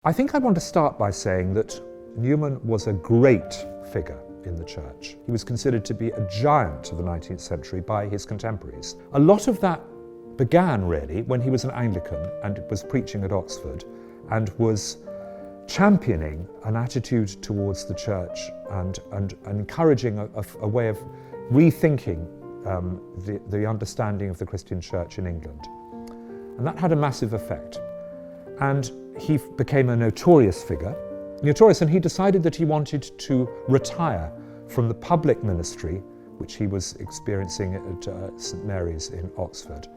I think I want to start by saying that Newman was a great figure in the church. He was considered to be a giant of the 19th century by his contemporaries. A lot of that began really when he was an Anglican and was preaching at Oxford and was championing an attitude towards the church and encouraging a way of rethinking the understanding of the Christian church in England. And that had a massive effect. And he became a notorious figure. And he decided that he wanted to retire from the public ministry, which he was experiencing at St. Mary's in Oxford,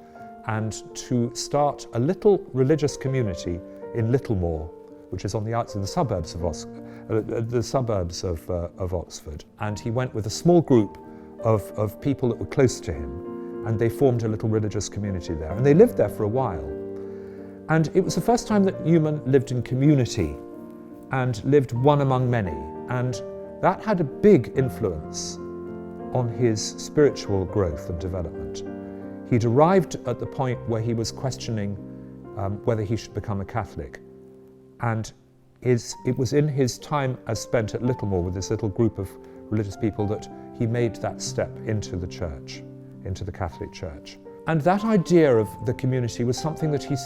and to start a little religious community in Littlemore, which is on the outside of the suburbs of Oxford. And he went with a small group of people that were close to him, and they formed a little religious community there. And they lived there for a while. And it was the first time that Newman lived in community and lived one among many. And that had a big influence on his spiritual growth and development. He'd arrived at the point where he was questioning whether he should become a Catholic. And it was in his time as spent at Littlemore with this little group of religious people that he made that step into the church, into the Catholic Church. And that idea of the community was something that he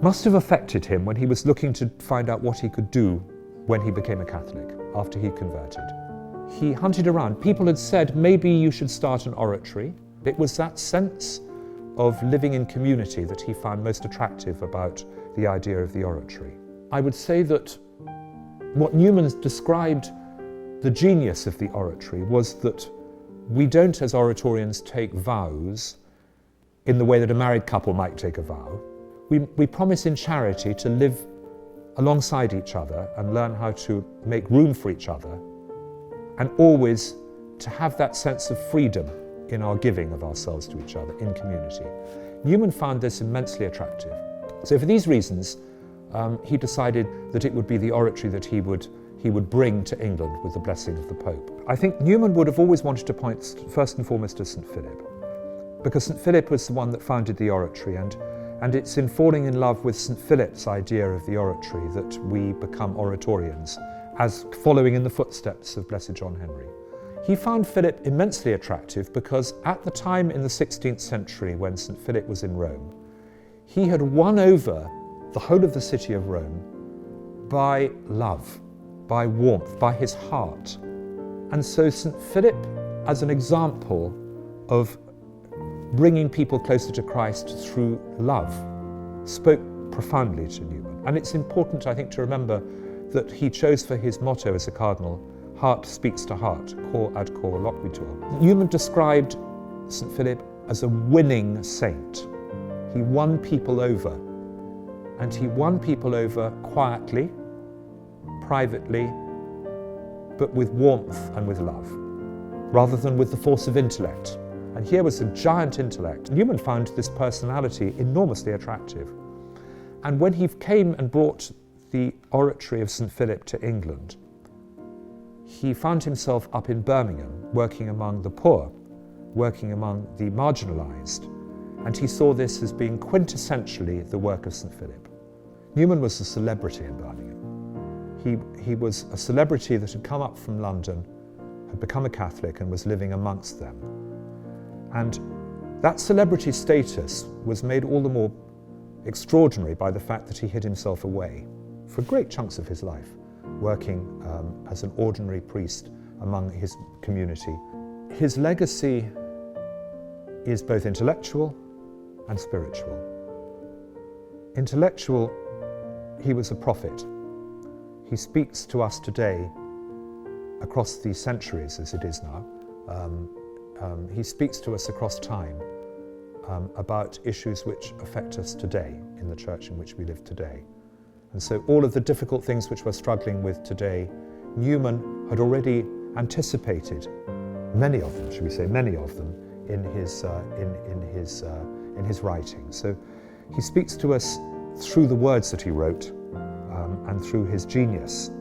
must have affected him when he was looking to find out what he could do when he became a Catholic, after he converted. He hunted around. People had said, maybe you should start an oratory. It was that sense of living in community that he found most attractive about the idea of the oratory. I would say that what Newman described the genius of the oratory was that we don't, as Oratorians, take vows in the way that a married couple might take a vow. We promise in charity to live alongside each other and learn how to make room for each other, and always to have that sense of freedom in our giving of ourselves to each other in community. Newman found this immensely attractive. So for these reasons, he decided that it would be the oratory that he would bring to England with the blessing of the Pope. I think Newman would have always wanted to point first and foremost to St. Philip, because St. Philip was the one that founded the oratory, and it's in falling in love with St. Philip's idea of the oratory that we become Oratorians, as following in the footsteps of Blessed John Henry. He found Philip immensely attractive because at the time in the 16th century when St. Philip was in Rome, he had won over the whole of the city of Rome by love, by warmth, by his heart. And so St. Philip, as an example of bringing people closer to Christ through love, spoke profoundly to Newman. And it's important, I think, to remember that he chose for his motto as a cardinal, heart speaks to heart, cor ad cor loquitur. Newman described St. Philip as a winning saint. He won people over, and he won people over quietly, privately, but with warmth and with love, rather than with the force of intellect. And here was a giant intellect. Newman found this personality enormously attractive. And when he came and brought the oratory of St. Philip to England, he found himself up in Birmingham, working among the poor, working among the marginalised. And he saw this as being quintessentially the work of St. Philip. Newman was a celebrity in Birmingham. He was a celebrity that had come up from London, had become a Catholic and was living amongst them. And that celebrity status was made all the more extraordinary by the fact that he hid himself away for great chunks of his life, working as an ordinary priest among his community. His legacy is both intellectual and spiritual. Intellectual, he was a prophet. He speaks to us today, across the centuries as it is now. He speaks to us across time about issues which affect us today in the church in which we live today. And so all of the difficult things which we're struggling with today, Newman had already anticipated many of them, should we say, many of them in his writing. So he speaks to us through the words that he wrote and through his genius,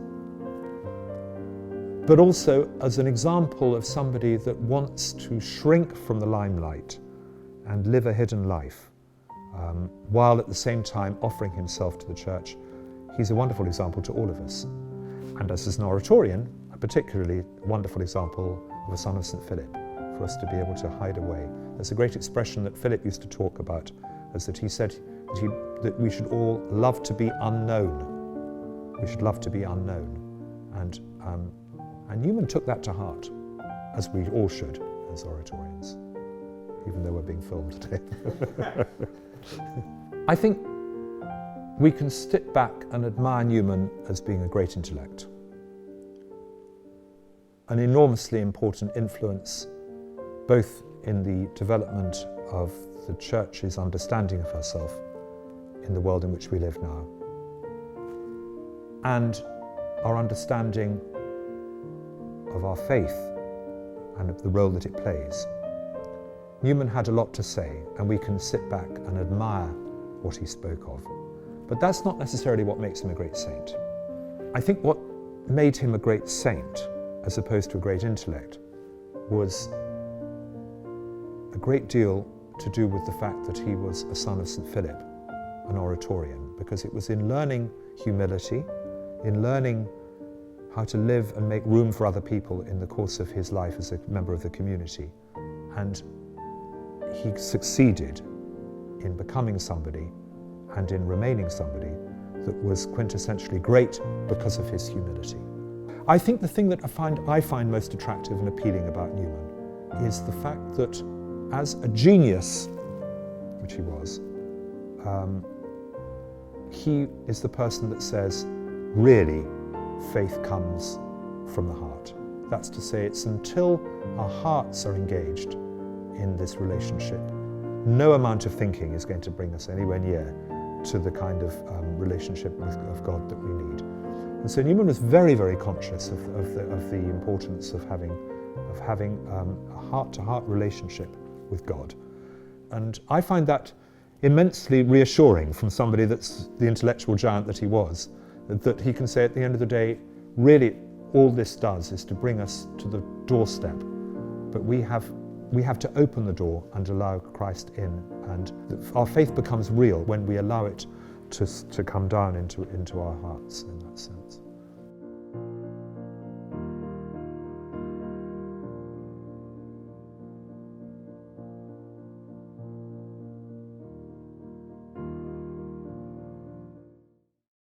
but also as an example of somebody that wants to shrink from the limelight and live a hidden life, while at the same time offering himself to the church. he's a wonderful example to all of us. And as an Oratorian, a particularly wonderful example of a son of St. Philip, for us to be able to hide away. There's a great expression that Philip used to talk about, as that he said that we should all love to be unknown. We should love to be unknown. And Newman took that to heart, as we all should as Oratorians, even though we're being filmed today. I think we can sit back and admire Newman as being a great intellect, an enormously important influence both in the development of the Church's understanding of herself in the world in which we live now, and our understanding of our faith and of the role that it plays. Newman had a lot to say, and we can sit back and admire what he spoke of. But that's not necessarily what makes him a great saint. I think what made him a great saint, as opposed to a great intellect, was a great deal to do with the fact that he was a son of St. Philip, an Oratorian, because it was in learning humility, in learning how to live and make room for other people in the course of his life as a member of the community. And he succeeded in becoming somebody and in remaining somebody that was quintessentially great because of his humility. I think the thing that I find most attractive and appealing about Newman is the fact that as a genius, which he was, he is the person that says, really, faith comes from the heart. That's to say, it's until our hearts are engaged in this relationship, no amount of thinking is going to bring us anywhere near to the kind of relationship of God that we need. And so Newman was very, very conscious of the importance of having a heart-to-heart relationship with God. And I find that immensely reassuring from somebody that's the intellectual giant that he was, that he can say at the end of the day, really all this does is to bring us to the doorstep, but we have to open the door and allow Christ in, and our faith becomes real when we allow it to come down into our hearts in that sense.